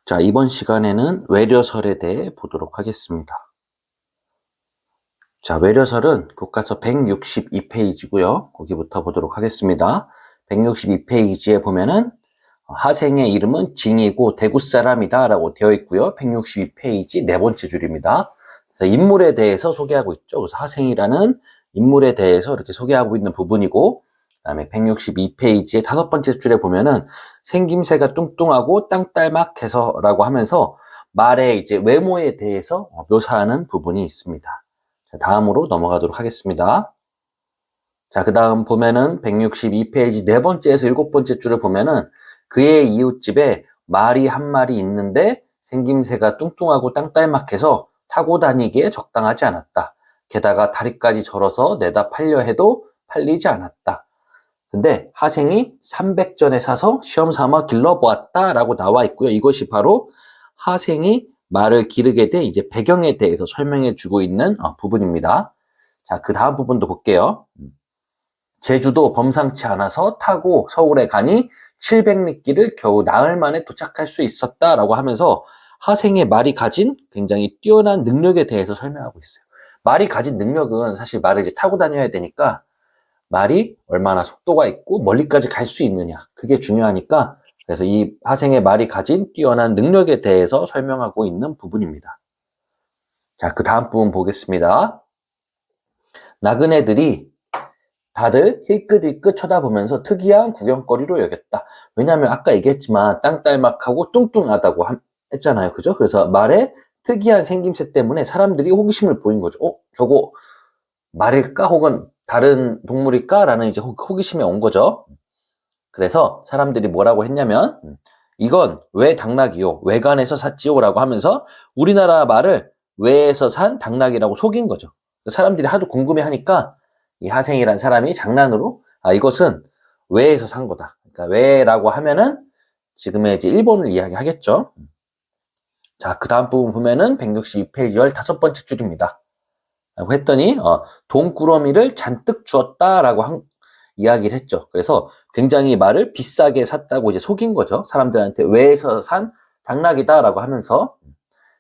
자, 이번 시간에는 외려설에 대해 보도록 하겠습니다. 자, 외려설은 교과서 162페이지고요. 거기부터 보도록 하겠습니다. 162페이지에 보면은 하생의 이름은 징이고 대구 사람이다 라고 되어 있고요. 162페이지 네 번째 줄입니다. 그래서 인물에 대해서 소개하고 있죠. 그래서 하생이라는 인물에 대해서 이렇게 소개하고 있는 부분이고, 그다음에 162페이지의 다섯 번째 줄에 보면은 생김새가 뚱뚱하고 땅딸막해서라고 하면서 말의 이제 외모에 대해서 묘사하는 부분이 있습니다. 자, 다음으로 넘어가도록 하겠습니다. 자, 그 다음 보면은 162페이지 네 번째에서 일곱 번째 줄을 보면은 그의 이웃집에 말이 한 마리 있는데 생김새가 뚱뚱하고 땅딸막해서 타고 다니기에 적당하지 않았다. 게다가 다리까지 절어서 내다 팔려 해도 팔리지 않았다. 근데 하생이 300전에 사서 시험 삼아 길러보았다 라고 나와 있고요. 이것이 바로 하생이 말을 기르게 된 이제 배경에 대해서 설명해 주고 있는 부분입니다. 자, 그 다음 부분도 볼게요. 제주도 범상치 않아서 타고 서울에 가니 700리길을 겨우 나흘 만에 도착할 수 있었다라고 하면서 하생의 말이 가진 굉장히 뛰어난 능력에 대해서 설명하고 있어요. 말이 가진 능력은 사실 말을 이제 타고 다녀야 되니까 말이 얼마나 속도가 있고 멀리까지 갈 수 있느냐, 그게 중요하니까, 그래서 이 하생의 말이 가진 뛰어난 능력에 대해서 설명하고 있는 부분입니다. 자, 그 다음 부분 보겠습니다. 나그네들이 다들 힐끗힐끗 쳐다보면서 특이한 구경거리로 여겼다. 왜냐하면 아까 얘기했지만 땅딸막하고 뚱뚱하다고 했잖아요. 그죠? 그래서 말의 특이한 생김새 때문에 사람들이 호기심을 보인 거죠. 저거 말일까? 혹은 다른 동물일까? 라는 이제 호기심이 온 거죠. 그래서 사람들이 뭐라고 했냐면, 이건 왜 당나귀요? 외관에서 샀지요? 라고 하면서 우리나라 말을 외에서 산 당나귀라고 속인 거죠. 사람들이 하도 궁금해 하니까 이 하생이란 사람이 장난으로, 이것은 외에서 산 거다. 그러니까 외라고 하면은 지금의 이제 일본을 이야기하겠죠. 자, 그 다음 부분 보면은 162페이지 15번째 줄입니다. 라고 했더니 돈꾸러미를 잔뜩 주었다라고 이야기를 했죠. 그래서 굉장히 말을 비싸게 샀다고 이제 속인 거죠. 사람들한테 외에서 산 당나귀다라고 하면서.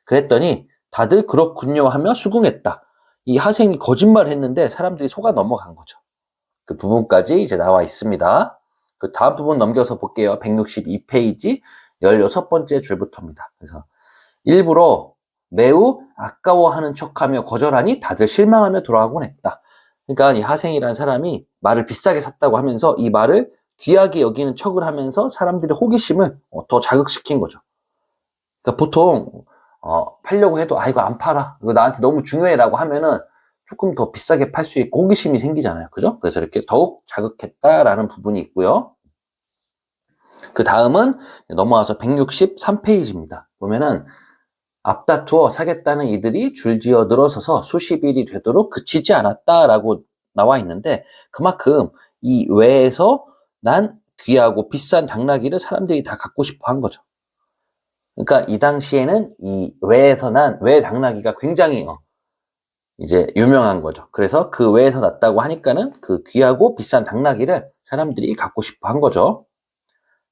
그랬더니 다들 그렇군요 하며 수긍했다. 이 하생이 거짓말을 했는데 사람들이 속아 넘어간 거죠. 그 부분까지 이제 나와 있습니다. 그 다음 부분 넘겨서 볼게요. 162페이지 16번째 줄부터입니다. 그래서 일부러 매우 아까워하는 척하며 거절하니 다들 실망하며 돌아가곤 했다. 그러니까 이 하생이라는 사람이 말을 비싸게 샀다고 하면서 이 말을 귀하게 여기는 척을 하면서 사람들의 호기심을 더 자극시킨 거죠. 그러니까 보통 팔려고 해도 이거 안 팔아, 이거 나한테 너무 중요해라고 하면은 조금 더 비싸게 팔 수 있고 호기심이 생기잖아요. 그죠? 그래서 이렇게 더욱 자극했다라는 부분이 있고요. 그 다음은 넘어와서 163페이지입니다. 보면은 앞다투어 사겠다는 이들이 줄지어 늘어서서 수십 일이 되도록 그치지 않았다라고 나와 있는데, 그만큼 이 외에서 난 귀하고 비싼 당나귀를 사람들이 다 갖고 싶어 한 거죠. 그러니까 이 당시에는 이 외에서 난 외 당나귀가 굉장히 이제 유명한 거죠. 그래서 그 외에서 났다고 하니까는 그 귀하고 비싼 당나귀를 사람들이 갖고 싶어 한 거죠.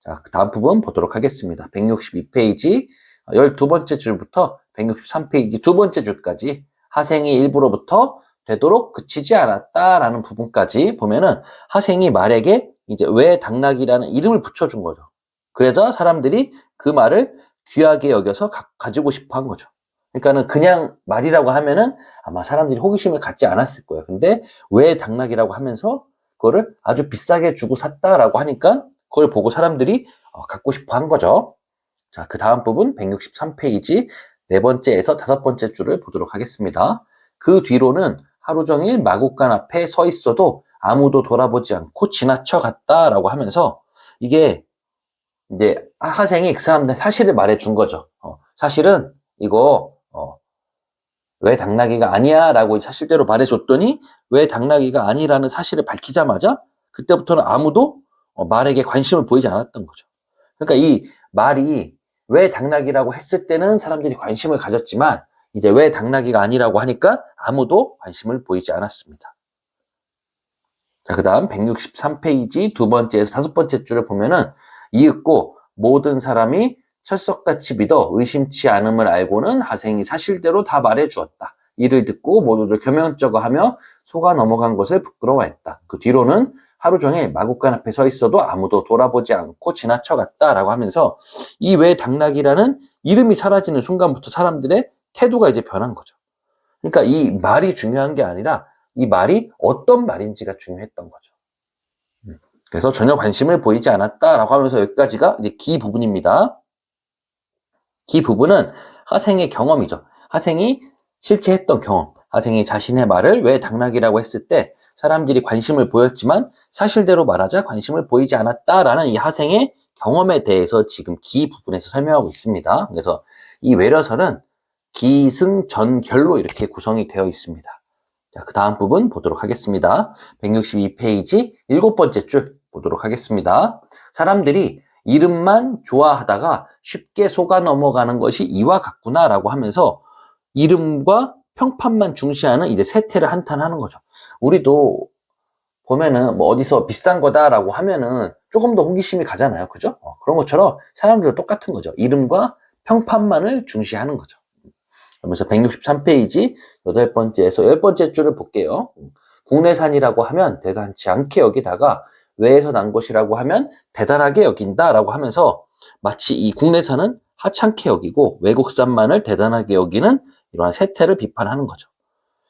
자, 그 다음 부분 보도록 하겠습니다. 162페이지 12번째 줄부터 163페이지 두 번째 줄까지 하생이 일부로부터 되도록 그치지 않았다라는 부분까지 보면은 하생이 말에게 이제 왜 당나귀라는 이름을 붙여준 거죠. 그래서 사람들이 그 말을 귀하게 여겨서 가지고 싶어 한 거죠. 그러니까는 그냥 말이라고 하면은 아마 사람들이 호기심을 갖지 않았을 거예요. 근데 왜 당나귀라고 하면서 그거를 아주 비싸게 주고 샀다라고 하니까 그걸 보고 사람들이 갖고 싶어 한 거죠. 자, 그 다음 부분 163페이지 네 번째에서 다섯 번째 줄을 보도록 하겠습니다. 그 뒤로는 하루 종일 마구간 앞에 서 있어도 아무도 돌아보지 않고 지나쳐 갔다라고 하면서 이게 이제 하생이 그 사람들 사실을 말해 준 거죠. 사실은 이거 왜 당나귀가 아니야 라고 사실대로 말해줬더니 왜 당나귀가 아니라는 사실을 밝히자마자 그때부터는 아무도 말에게 관심을 보이지 않았던 거죠. 그러니까 이 말이 왜 당나귀라고 했을 때는 사람들이 관심을 가졌지만 이제 왜 당나귀가 아니라고 하니까 아무도 관심을 보이지 않았습니다. 자, 그 다음 163페이지 두 번째에서 다섯 번째 줄을 보면은 이윽고 모든 사람이 철석같이 믿어 의심치 않음을 알고는 하생이 사실대로 다 말해주었다. 이를 듣고 모두들 겸연쩍어하며 속아 넘어간 것을 부끄러워했다. 그 뒤로는 하루 종일 마구간 앞에 서 있어도 아무도 돌아보지 않고 지나쳐갔다라고 하면서 이 왜 당나귀라는 이름이 사라지는 순간부터 사람들의 태도가 이제 변한 거죠. 그러니까 이 말이 중요한 게 아니라 이 말이 어떤 말인지가 중요했던 거죠. 그래서 전혀 관심을 보이지 않았다라고 하면서 여기까지가 이제 기 부분입니다. 기 부분은 하생의 경험이죠. 하생이 실제 했던 경험. 하생이 자신의 말을 왜 당나귀라고 했을 때 사람들이 관심을 보였지만 사실대로 말하자 관심을 보이지 않았다라는 이 하생의 경험에 대해서 지금 기 부분에서 설명하고 있습니다. 그래서 이 외려설은 기승전결로 이렇게 구성이 되어 있습니다. 자, 그 다음 부분 보도록 하겠습니다. 162페이지 7번째 줄 보도록 하겠습니다. 사람들이 이름만 좋아하다가 쉽게 속아 넘어가는 것이 이와 같구나라고 하면서 이름과 평판만 중시하는 이제 세태를 한탄하는 거죠. 우리도 보면은 뭐 어디서 비싼 거다라고 하면은 조금 더 호기심이 가잖아요. 그죠? 그런 것처럼 사람들도 똑같은 거죠. 이름과 평판만을 중시하는 거죠. 그러면서 163페이지 8번째에서 10번째 줄을 볼게요. 국내산이라고 하면 대단치 않게 여기다가 외에서 난 것이라고 하면 대단하게 여긴다라고 하면서 마치 이 국내산은 하찮게 여기고 외국산만을 대단하게 여기는 이러한 세태를 비판하는 거죠.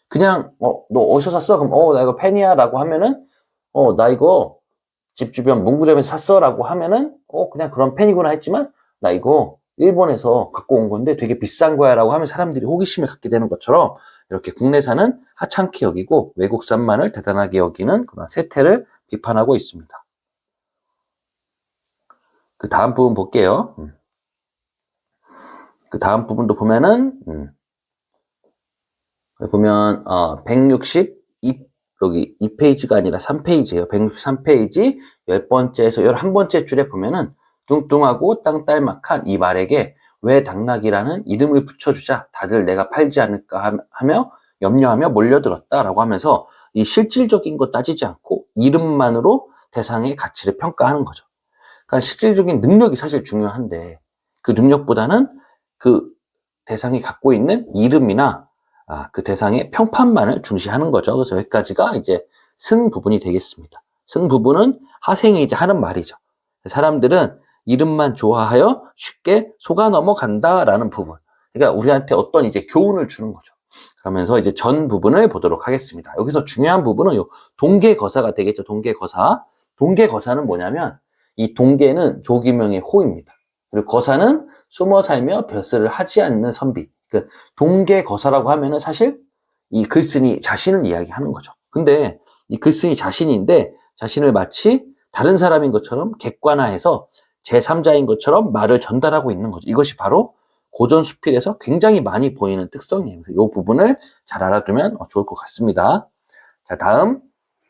그냥 너 어디서 샀어? 그럼 나 이거 팬이야 라고 하면은 나 이거 집 주변 문구점에서 샀어 라고 하면은 그냥 그런 팬이구나 했지만 나 이거 일본에서 갖고 온 건데 되게 비싼 거야 라고 하면 사람들이 호기심을 갖게 되는 것처럼 이렇게 국내산은 하찮게 여기고 외국산만을 대단하게 여기는 그런 세태를 비판하고 있습니다. 그 다음 부분 볼게요. 그 다음 부분도 보면은 보면 162 여기 2페이지가 아니라 3페이지예요. 163페이지 10번째에서 11번째 줄에 보면은 뚱뚱하고 땅딸막한 이 말에게 왜 당나귀라는 이름을 붙여주자 다들 내가 팔지 않을까 하며 염려하며 몰려들었다라고 하면서 이 실질적인 거 따지지 않고 이름만으로 대상의 가치를 평가하는 거죠. 그러니까 실질적인 능력이 사실 중요한데 그 능력보다는 그 대상이 갖고 있는 이름이나 그 대상의 평판만을 중시하는 거죠. 그래서 여기까지가 이제 승 부분이 되겠습니다. 승 부분은 하생이 이제 하는 말이죠. 사람들은 이름만 좋아하여 쉽게 속아 넘어간다라는 부분. 그러니까 우리한테 어떤 이제 교훈을 주는 거죠. 그러면서 이제 전 부분을 보도록 하겠습니다. 여기서 중요한 부분은 요 동계거사가 되겠죠. 동계거사. 동계거사는 뭐냐면 이 동계는 조기명의 호입니다. 그리고 거사는 숨어 살며 벼슬을 하지 않는 선비. 그 동계거사라고 하면은 사실 이 글쓴이 자신을 이야기하는 거죠. 근데 이 글쓴이 자신인데 자신을 마치 다른 사람인 것처럼 객관화해서 제3자인 것처럼 말을 전달하고 있는 거죠. 이것이 바로 고전수필에서 굉장히 많이 보이는 특성이에요. 이 부분을 잘 알아두면 좋을 것 같습니다. 자, 다음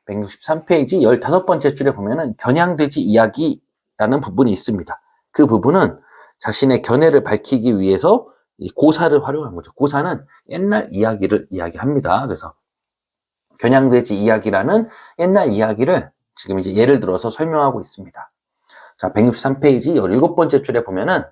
163페이지 15번째 줄에 보면은 겨냥돼지 이야기라는 부분이 있습니다. 그 부분은 자신의 견해를 밝히기 위해서 고사를 활용한 거죠. 고사는 옛날 이야기를 이야기합니다. 그래서 겨냥돼지 이야기라는 옛날 이야기를 지금 이제 예를 들어서 설명하고 있습니다. 자, 163페이지 17번째 줄에 보면은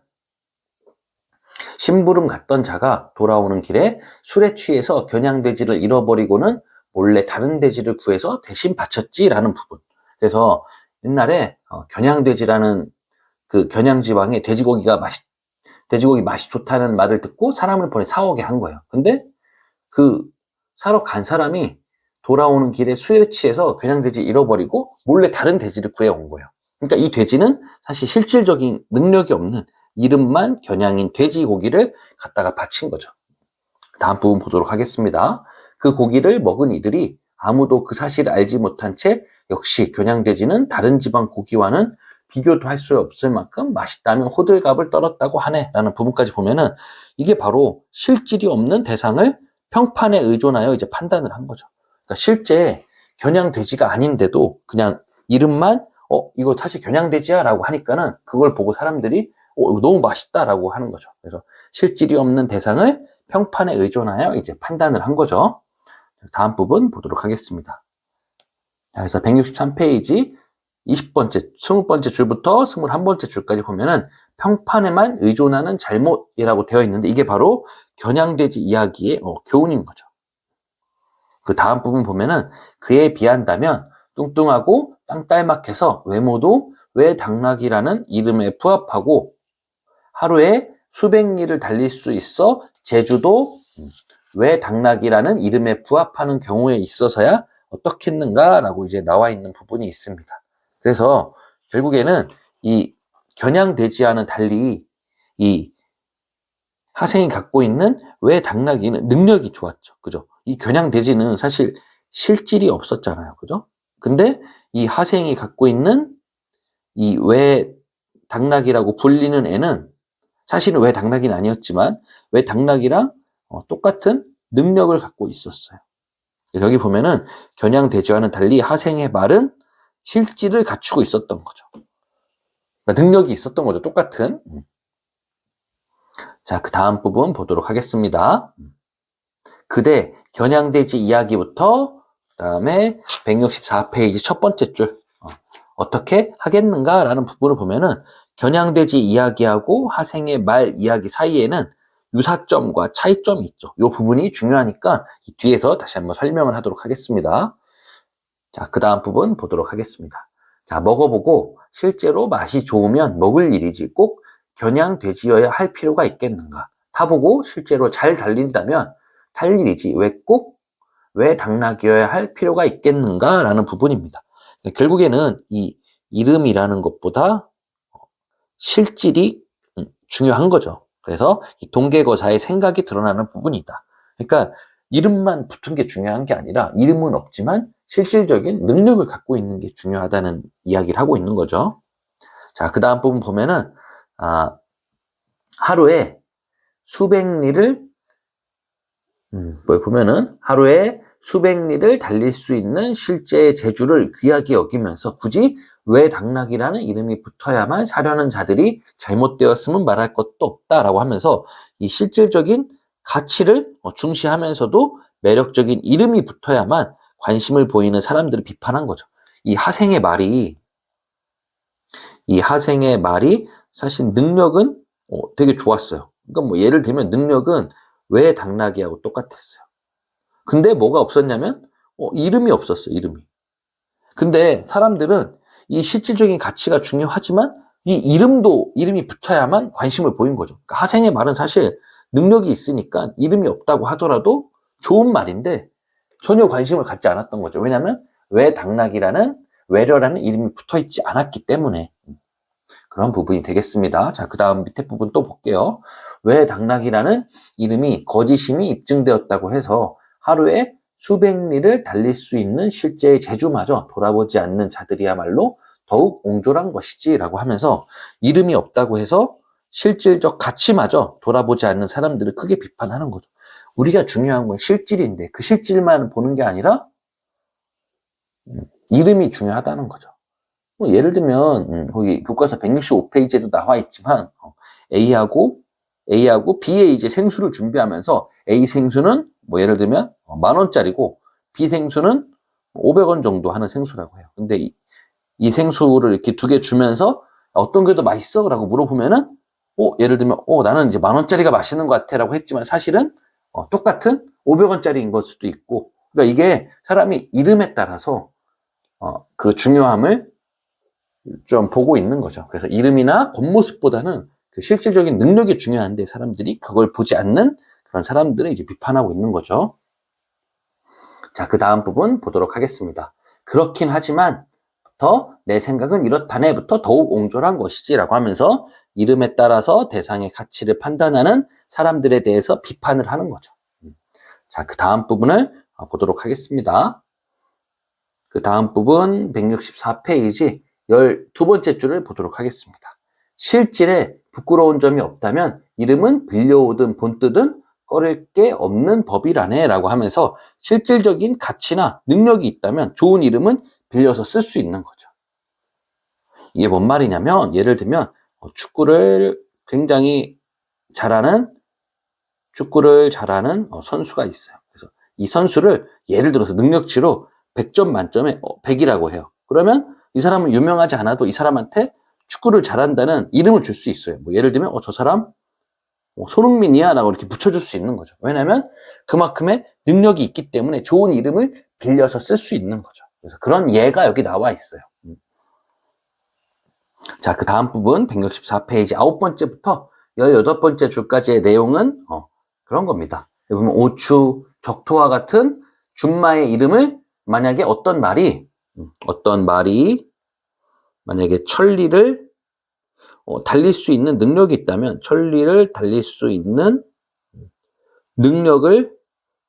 심부름 갔던 자가 돌아오는 길에 술에 취해서 겨냥돼지를 잃어버리고는 몰래 다른 돼지를 구해서 대신 바쳤지라는 부분. 그래서 옛날에 겨냥돼지라는 그 겨냥지방에 돼지고기 맛이 좋다는 말을 듣고 사람을 보내 사오게 한 거예요. 근데 그 사러 간 사람이 돌아오는 길에 술에 취해서 겨냥돼지 잃어버리고 몰래 다른 돼지를 구해온 거예요. 그러니까 이 돼지는 사실 실질적인 능력이 없는 이름만 겨냥인 돼지고기를 갖다가 바친 거죠. 다음 부분 보도록 하겠습니다. 그 고기를 먹은 이들이 아무도 그 사실을 알지 못한 채 역시 겨냥돼지는 다른 지방 고기와는 비교도 할 수 없을 만큼 맛있다며 호들갑을 떨었다고 하네 라는 부분까지 보면은 이게 바로 실질이 없는 대상을 평판에 의존하여 이제 판단을 한 거죠. 그러니까 실제 겨냥돼지가 아닌데도 그냥 이름만 이거 사실 겨냥돼지야 라고 하니까는 그걸 보고 사람들이 이거 너무 맛있다 라고 하는 거죠. 그래서 실질이 없는 대상을 평판에 의존하여 이제 판단을 한 거죠. 다음 부분 보도록 하겠습니다. 그래서 163페이지 20번째, 20번째 줄부터 21번째 줄까지 보면은 평판에만 의존하는 잘못이라고 되어 있는데 이게 바로 겨냥돼지 이야기의 교훈인 거죠. 그 다음 부분 보면은 그에 비한다면 뚱뚱하고 땅딸막해서 외모도 외당락이라는 이름에 부합하고 하루에 수백 리를 달릴 수 있어 제주도 외당락이라는 이름에 부합하는 경우에 있어서야 어떻겠는가라고 이제 나와 있는 부분이 있습니다. 그래서 결국에는 이 겨냥되지 않은 달리 이 하생이 갖고 있는 외당락이는 능력이 좋았죠. 그죠? 이 겨냥돼지는 사실 실질이 없었잖아요. 그죠? 근데 이 하생이 갖고 있는 이 외당락이라고 불리는 애는 사실은 외당락이는 아니었지만 외당락이랑 똑같은 능력을 갖고 있었어요. 여기 보면은 겨냥돼지와는 달리 하생의 말은 실질을 갖추고 있었던 거죠. 그러니까 능력이 있었던 거죠. 똑같은. 자, 그 다음 부분 보도록 하겠습니다. 그대 겨냥돼지 이야기부터 그다음에 164페이지 첫 번째 줄 어떻게 하겠는가라는 부분을 보면은 겨냥돼지 이야기하고 하생의 말 이야기 사이에는 유사점과 차이점이 있죠. 이 부분이 중요하니까 이 뒤에서 다시 한번 설명을 하도록 하겠습니다. 자, 그 다음 부분 보도록 하겠습니다. 자, 먹어보고 실제로 맛이 좋으면 먹을 일이지 꼭 겨냥돼지여야 할 필요가 있겠는가? 타보고 실제로 잘 달린다면 탈 일이지 왜 당락이어야 할 필요가 있겠는가? 라는 부분입니다. 결국에는 이 이름이라는 것보다 실질이 중요한 거죠. 그래서 이 동계거사의 생각이 드러나는 부분이다. 그러니까 이름만 붙은 게 중요한 게 아니라 이름은 없지만 실질적인 능력을 갖고 있는 게 중요하다는 이야기를 하고 있는 거죠. 자, 그 다음 부분 보면은 하루에 수백 리를 하루에 수백 리를 달릴 수 있는 실제의 재주를 귀하게 여기면서 굳이 외당락이라는 이름이 붙어야만 사려는 자들이 잘못되었음은 말할 것도 없다라고 하면서 이 실질적인 가치를 중시하면서도 매력적인 이름이 붙어야만 관심을 보이는 사람들을 비판한 거죠. 이 하생의 말이 사실 능력은 되게 좋았어요. 그러니까 뭐 예를 들면 능력은 외당락이하고 똑같았어요. 근데 뭐가 없었냐면 이름이 없었어요. 이름이. 근데 사람들은 이 실질적인 가치가 중요하지만 이 이름이 붙어야만 관심을 보인 거죠. 그러니까 하생의 말은 사실 능력이 있으니까 이름이 없다고 하더라도 좋은 말인데 전혀 관심을 갖지 않았던 거죠. 왜냐하면 외려라는 이름이 붙어 있지 않았기 때문에 그런 부분이 되겠습니다. 자, 그 다음 밑에 부분 또 볼게요. 외당락이라는 이름이 거짓임이 입증되었다고 해서 하루에 수백 리를 달릴 수 있는 실제의 재주마저 돌아보지 않는 자들이야말로 더욱 옹졸한 것이지 라고 하면서 이름이 없다고 해서 실질적 가치마저 돌아보지 않는 사람들을 크게 비판하는 거죠. 우리가 중요한 건 실질인데 그 실질만 보는 게 아니라 이름이 중요하다는 거죠. 예를 들면 거기 교과서 165페이지에도 나와 있지만 A하고 B의 이제 생수를 준비하면서 A 생수는 뭐 예를 들면 10,000원짜리고 B 생수는 500원 정도 하는 생수라고 해요. 근데 이 생수를 이렇게 두 개 주면서 어떤 게 더 맛있어? 라고 물어보면은 예를 들면 나는 이제 10,000원짜리가 맛있는 것 같아 라고 했지만 사실은 똑같은 500원짜리인 걸 수도 있고 그러니까 이게 사람이 이름에 따라서 그 중요함을 좀 보고 있는 거죠. 그래서 이름이나 겉모습보다는 그 실질적인 능력이 중요한데 사람들이 그걸 보지 않는 그런 사람들을 이제 비판하고 있는 거죠. 자, 그 다음 부분 보도록 하겠습니다. 그렇긴 하지만 내 생각은 이렇다네부터 더욱 옹졸한 것이지 라고 하면서 이름에 따라서 대상의 가치를 판단하는 사람들에 대해서 비판을 하는 거죠. 자, 그 다음 부분을 보도록 하겠습니다. 그 다음 부분 164페이지 12번째 줄을 보도록 하겠습니다. 실질에 부끄러운 점이 없다면 이름은 빌려오든 본뜨든 꺼릴 게 없는 법이라네 라고 하면서 실질적인 가치나 능력이 있다면 좋은 이름은 빌려서 쓸 수 있는 거죠. 이게 뭔 말이냐면 예를 들면 축구를 굉장히 잘하는 선수가 있어요. 그래서 이 선수를 예를 들어서 능력치로 100점 만점에 100이라고 해요. 그러면 이 사람은 유명하지 않아도 이 사람한테 축구를 잘한다는 이름을 줄 수 있어요. 뭐 예를 들면 저 사람 손흥민이야 라고 이렇게 붙여줄 수 있는 거죠. 왜냐하면 그만큼의 능력이 있기 때문에 좋은 이름을 빌려서 쓸 수 있는 거죠. 그래서 그런 예가 여기 나와 있어요. 자, 그 다음 부분 164페이지 9번째부터 18번째 줄까지의 내용은 그런 겁니다. 여기 보면 오추, 적토와 같은 준마의 이름을 만약에 어떤 말이 만약에 천리를 달릴 수 있는 능력이 있다면 천리를 달릴 수 있는 능력을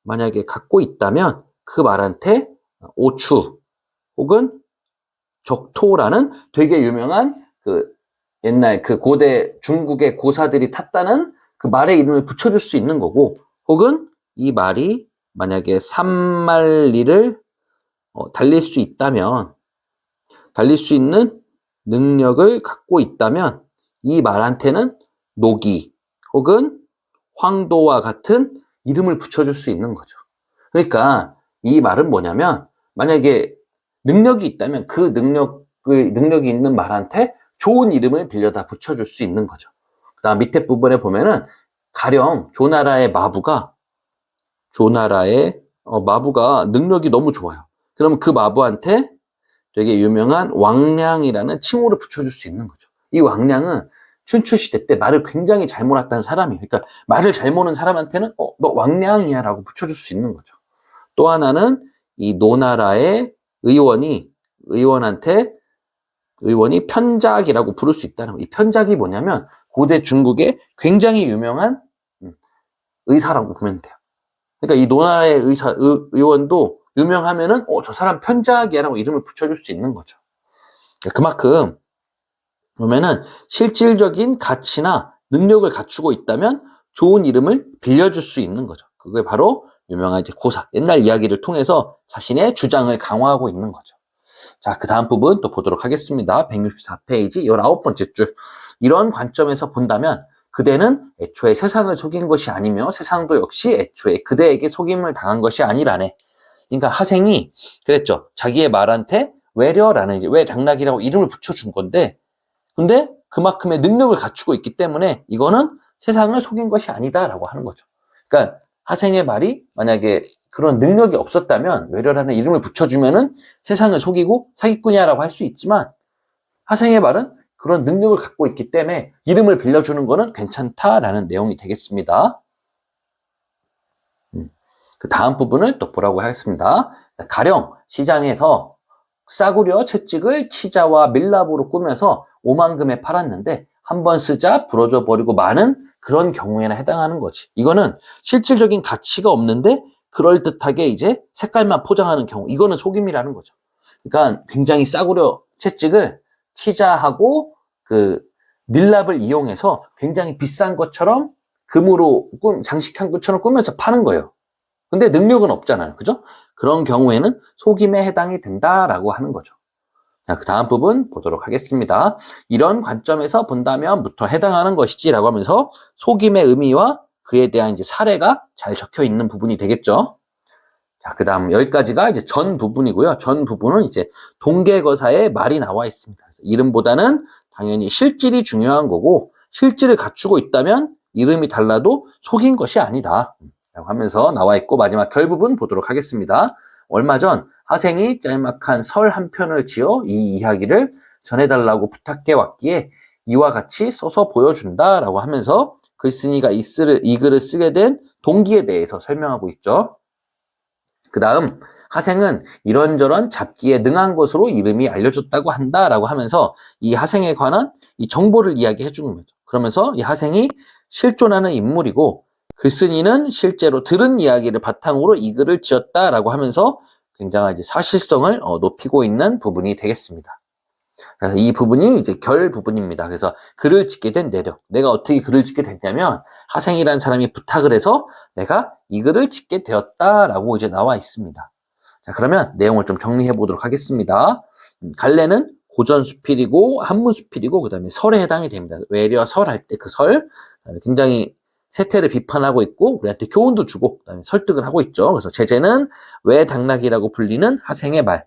만약에 갖고 있다면 그 말한테 오추 혹은 적토라는 되게 유명한 그 옛날 그 고대 중국의 고사들이 탔다는 그 말의 이름을 붙여줄 수 있는 거고, 혹은 이 말이 만약에 산만리를 달릴 수 있다면, 달릴 수 있는 능력을 갖고 있다면 이 말한테는 노기 혹은 황도와 같은 이름을 붙여줄 수 있는 거죠. 그러니까 이 말은 뭐냐면, 만약에 능력이 있다면 그 능력이 있는 말한테 좋은 이름을 빌려다 붙여줄 수 있는 거죠. 그 다음 밑에 부분에 보면은 가령 조나라의 마부가 능력이 너무 좋아요. 그러면 그 마부한테 되게 유명한 왕량이라는 칭호를 붙여줄 수 있는 거죠. 이 왕량은 춘추시대 때 말을 굉장히 잘 몰았다는 사람이에요. 그러니까 말을 잘 모는 사람한테는 너 왕량이야 라고 붙여줄 수 있는 거죠. 또 하나는 이 노나라의 의원이 편작이라고 부를 수 있다는 거예요. 이 편작이 뭐냐면 고대 중국의 굉장히 유명한 의사라고 보면 돼요. 그러니까 이 노나라의 의원도 유명하면은 저 사람 편작이야라고 이름을 붙여줄 수 있는 거죠. 그만큼 보면은 실질적인 가치나 능력을 갖추고 있다면 좋은 이름을 빌려줄 수 있는 거죠. 그게 바로 유명한 이제 고사, 옛날 이야기를 통해서 자신의 주장을 강화하고 있는 거죠. 자, 그 다음 부분 또 보도록 하겠습니다. 164페이지 19번째 줄. 이런 관점에서 본다면 그대는 애초에 세상을 속인 것이 아니며 세상도 역시 애초에 그대에게 속임을 당한 것이 아니라네. 그러니까 하생이 그랬죠. 자기의 말한테 외려라는 이제 외당락이라고 이름을 붙여준 건데, 근데 그만큼의 능력을 갖추고 있기 때문에 이거는 세상을 속인 것이 아니다라고 하는 거죠. 그러니까 하생의 말이 만약에 그런 능력이 없었다면 외려라는 이름을 붙여주면은 세상을 속이고 사기꾼이야라고 할 수 있지만, 하생의 말은 그런 능력을 갖고 있기 때문에 이름을 빌려주는 거는 괜찮다라는 내용이 되겠습니다. 그 다음 부분을 또 보라고 하겠습니다. 가령 시장에서 싸구려 채찍을 치자와 밀랍으로 꾸며서 5만금에 팔았는데 한 번 쓰자 부러져 버리고 마는 그런 경우에나 해당하는 거지. 이거는 실질적인 가치가 없는데 그럴듯하게 이제 색깔만 포장하는 경우, 이거는 속임이라는 거죠. 그러니까 굉장히 싸구려 채찍을 치자하고 그 밀랍을 이용해서 굉장히 비싼 것처럼 금으로 장식한 것처럼 꾸며서 파는 거예요. 근데 능력은 없잖아요. 그죠? 그런 경우에는 속임에 해당이 된다라고 하는 거죠. 자, 그 다음 부분 보도록 하겠습니다. 이런 관점에서 본다면부터 해당하는 것이지라고 하면서 속임의 의미와 그에 대한 이제 사례가 잘 적혀 있는 부분이 되겠죠. 자, 그 다음 여기까지가 이제 전 부분이고요. 전 부분은 이제 동계거사의 말이 나와 있습니다. 그래서 이름보다는 당연히 실질이 중요한 거고, 실질을 갖추고 있다면 이름이 달라도 속인 것이 아니다 라고 하면서 나와 있고, 마지막 결부분 보도록 하겠습니다. 얼마 전 하생이 짤막한 설 한 편을 지어 이 이야기를 전해달라고 부탁해 왔기에 이와 같이 써서 보여준다라고 하면서 글쓴이가 이 글을 쓰게 된 동기에 대해서 설명하고 있죠. 그 다음 하생은 이런저런 잡기에 능한 것으로 이름이 알려졌다고 한다라고 하면서 이 하생에 관한 이 정보를 이야기해 주는 거죠. 그러면서 이 하생이 실존하는 인물이고 글쓴이는 실제로 들은 이야기를 바탕으로 이 글을 지었다라고 하면서 굉장한 이제 사실성을 높이고 있는 부분이 되겠습니다. 그래서 이 부분이 이제 결 부분입니다. 그래서 글을 짓게 된 내력. 내가 어떻게 글을 짓게 됐냐면 하생이라는 사람이 부탁을 해서 내가 이 글을 짓게 되었다라고 이제 나와 있습니다. 자, 그러면 내용을 좀 정리해 보도록 하겠습니다. 갈래는 고전수필이고 한문수필이고 그다음에 설에 해당이 됩니다. 외려 설할 때 그 설, 굉장히 세태를 비판하고 있고 우리한테 교훈도 주고 그다음에 설득을 하고 있죠. 그래서 제재는 외당락이라고 불리는 하생의 말.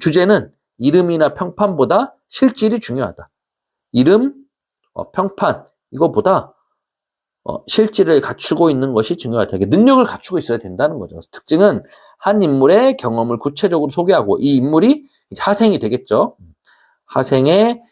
주제는 이름이나 평판보다 실질이 중요하다. 이름, 평판 이거보다 실질을 갖추고 있는 것이 중요하다. 능력을 갖추고 있어야 된다는 거죠. 특징은 한 인물의 경험을 구체적으로 소개하고 이 인물이 이제 하생이 되겠죠. 하생의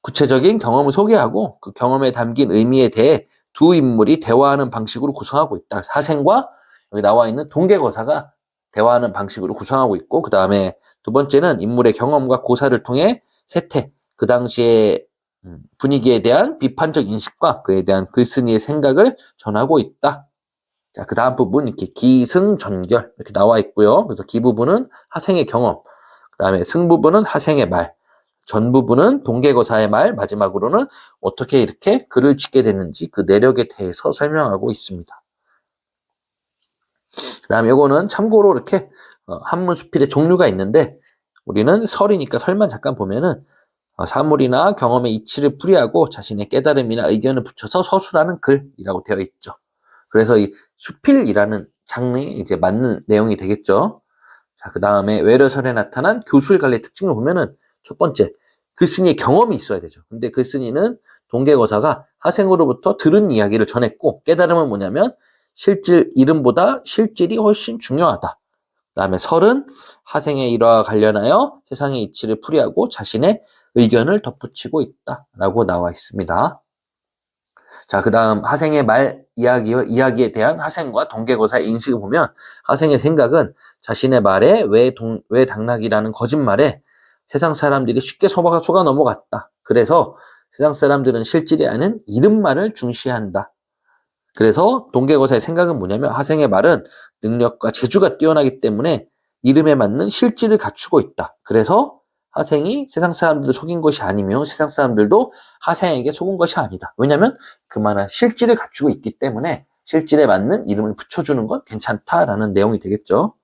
구체적인 경험을 소개하고 그 경험에 담긴 의미에 대해 두 인물이 대화하는 방식으로 구성하고 있다. 하생과 여기 나와 있는 동계거사가 대화하는 방식으로 구성하고 있고 그 다음에 두 번째는 인물의 경험과 고사를 통해 세태, 그 당시의 분위기에 대한 비판적 인식과 그에 대한 글쓴이의 생각을 전하고 있다. 자, 그 다음 부분 이렇게 기승전결 이렇게 나와 있고요. 그래서 기 부분은 하생의 경험, 그 다음에 승 부분은 하생의 말, 전 부분은 동계거사의 말, 마지막으로는 어떻게 이렇게 글을 짓게 됐는지 그 내력에 대해서 설명하고 있습니다. 그 다음에 이거는 참고로 이렇게 한문수필의 종류가 있는데 우리는 설이니까 설만 잠깐 보면은 사물이나 경험의 이치를 풀이하고 자신의 깨달음이나 의견을 붙여서 서술하는 글이라고 되어 있죠. 그래서 이 수필이라는 장르에 이제 맞는 내용이 되겠죠. 자, 그 다음에 외래설에 나타난 교술관례 특징을 보면은 첫 번째, 글쓴이의 경험이 있어야 되죠. 근데 글쓴이는 동계거사가 하생으로부터 들은 이야기를 전했고 깨달음은 뭐냐면 실질 이름보다 실질이 훨씬 중요하다. 그 다음에 설은 하생의 일화와 관련하여 세상의 이치를 풀이하고 자신의 의견을 덧붙이고 있다라고 나와 있습니다. 자, 그 다음 하생의 말 이야기에 대한 하생과 동계거사의 인식을 보면 하생의 생각은 자신의 말에 왜 당나귀라는 거짓말에 세상 사람들이 쉽게 속아 넘어갔다. 그래서 세상 사람들은 실질이 아닌 이름만을 중시한다. 그래서 동계거사의 생각은 뭐냐면 하생의 말은 능력과 재주가 뛰어나기 때문에 이름에 맞는 실질을 갖추고 있다. 그래서 하생이 세상 사람들을 속인 것이 아니며 세상 사람들도 하생에게 속은 것이 아니다. 왜냐하면 그만한 실질을 갖추고 있기 때문에 실질에 맞는 이름을 붙여주는 건 괜찮다라는 내용이 되겠죠.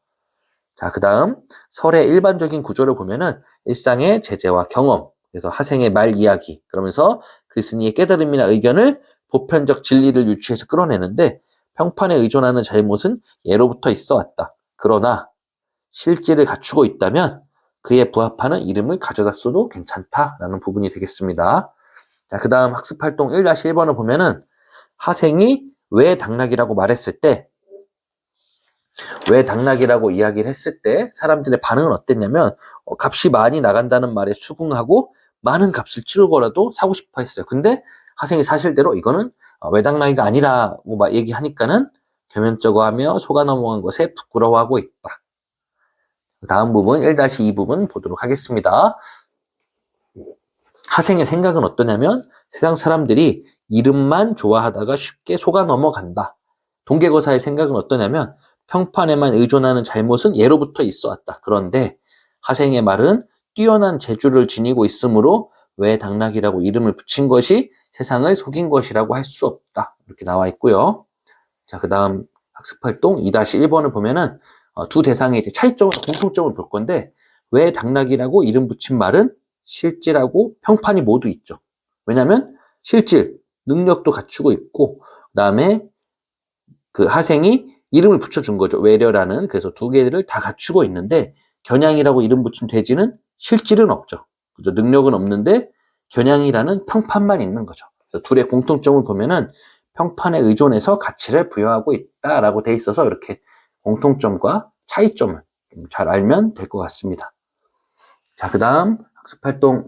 자, 그 다음 설의 일반적인 구조를 보면은 일상의 제재와 경험, 그래서 하생의 말 이야기, 그러면서 글쓴이의 깨달음이나 의견을 보편적 진리를 유추해서 끌어내는데 평판에 의존하는 잘못은 예로부터 있어 왔다. 그러나 실질을 갖추고 있다면 그에 부합하는 이름을 가져다 써도 괜찮다라는 부분이 되겠습니다. 자, 그 다음 학습활동 1-1번을 보면은 하생이 왜 당나귀라고 말했을 때 왜 당나귀라고 이야기를 했을 때 사람들의 반응은 어땠냐면 값이 많이 나간다는 말에 수긍하고 많은 값을 치르고라도 사고 싶어 했어요. 근데 하생이 사실대로 이거는 외당나귀가 아니라고 막 얘기하니까는 겸연쩍어 하며 속아 넘어간 것에 부끄러워하고 있다. 다음 부분 1-2 부분 보도록 하겠습니다. 하생의 생각은 어떠냐면 세상 사람들이 이름만 좋아하다가 쉽게 속아 넘어간다. 동계거사의 생각은 어떠냐면 평판에만 의존하는 잘못은 예로부터 있어 왔다. 그런데 하생의 말은 뛰어난 재주를 지니고 있으므로 왜 당나귀라고 이름을 붙인 것이 세상을 속인 것이라고 할 수 없다. 이렇게 나와 있고요. 자, 그 다음 학습활동 2-1번을 보면은 두 대상의 이제 차이점과 공통점을 볼 건데 왜 당나귀라고 이름 붙인 말은 실질하고 평판이 모두 있죠. 왜냐하면 실질, 능력도 갖추고 있고 그 다음에 그 하생이 이름을 붙여준 거죠. 외려라는. 그래서 두 개를 다 갖추고 있는데 겨냥이라고 이름 붙인 돼지는 실질은 없죠. 그죠? 능력은 없는데 겨냥이라는 평판만 있는 거죠. 그래서 둘의 공통점을 보면은 평판에 의존해서 가치를 부여하고 있다라고 돼 있어서 이렇게 공통점과 차이점을 잘 알면 될 것 같습니다. 자, 그 다음 학습활동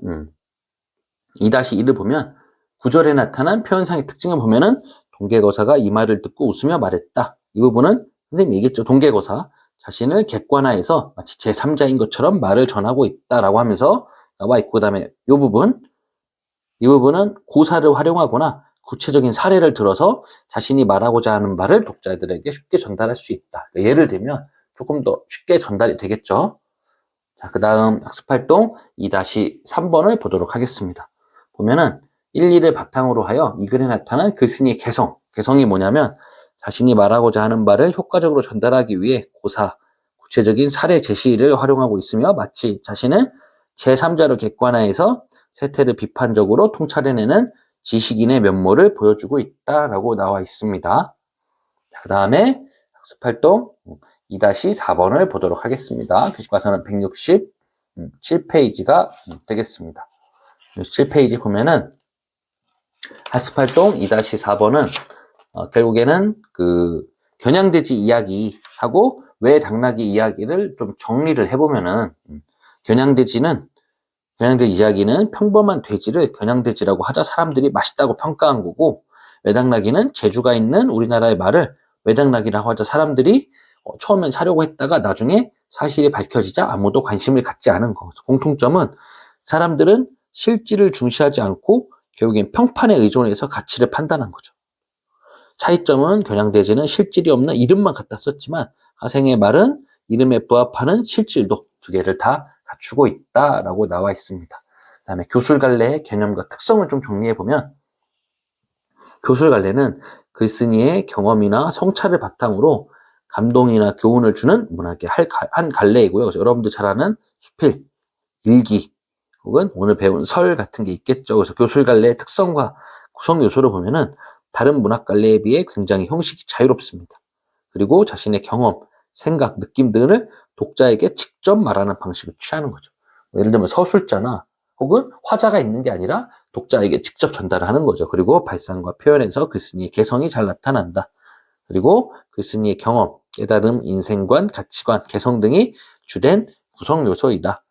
2-1을 보면 구절에 나타난 표현상의 특징을 보면은 동계거사가 이 말을 듣고 웃으며 말했다. 이 부분은 선생님이 얘기했죠. 동계거사 자신을 객관화해서 마치 제3자인 것처럼 말을 전하고 있다라고 하면서 나와 있고 그다음에 이 부분은 고사를 활용하거나 구체적인 사례를 들어서 자신이 말하고자 하는 말을 독자들에게 쉽게 전달할 수 있다. 예를 들면 조금 더 쉽게 전달이 되겠죠. 자, 그 다음 학습활동 2-3번을 보도록 하겠습니다. 보면은 1-2를 바탕으로 하여 이 글에 나타난 글쓴이의 개성이 뭐냐면 자신이 말하고자 하는 말을 효과적으로 전달하기 위해 고사, 구체적인 사례 제시를 활용하고 있으며 마치 자신을 제3자로 객관화해서 세태를 비판적으로 통찰해내는 지식인의 면모를 보여주고 있다라고 나와 있습니다. 그 다음에 학습활동 2-4번을 보도록 하겠습니다. 교과서는 167페이지가 되겠습니다. 7페이지 보면은 하스팔동 2-4번은 결국에는 그 겨냥돼지 이야기하고 왜 당나귀 이야기를 좀 정리를 해보면은 겨냥돼지 이야기는 평범한 돼지를 겨냥돼지라고 하자 사람들이 맛있다고 평가한 거고, 외당나귀는 재주가 있는 우리나라의 말을 외당나귀라고 하자 사람들이 처음엔 사려고 했다가 나중에 사실이 밝혀지자 아무도 관심을 갖지 않은 거. 공통점은 사람들은 실질을 중시하지 않고 결국엔 평판에 의존해서 가치를 판단한 거죠. 차이점은 겨냥돼지는 실질이 없는 이름만 갖다 썼지만 하생의 말은 이름에 부합하는 실질도 두 개를 다 갖추고 있다라고 나와 있습니다. 그 다음에 교술갈래의 개념과 특성을 좀 정리해보면, 교술갈래는 글쓴이의 경험이나 성찰을 바탕으로 감동이나 교훈을 주는 문학의 한 갈래이고요. 그래서 여러분들 잘 아는 수필, 일기, 혹은 오늘 배운 설 같은 게 있겠죠. 그래서 교술갈래의 특성과 구성 요소를 보면은 다른 문학갈래에 비해 굉장히 형식이 자유롭습니다. 그리고 자신의 경험, 생각, 느낌 등을 독자에게 직접 말하는 방식을 취하는 거죠. 예를 들면 서술자나 혹은 화자가 있는 게 아니라 독자에게 직접 전달하는 거죠. 그리고 발상과 표현에서 글쓴이의 개성이 잘 나타난다. 그리고 글쓴이의 경험, 깨달음, 인생관, 가치관, 개성 등이 주된 구성 요소이다.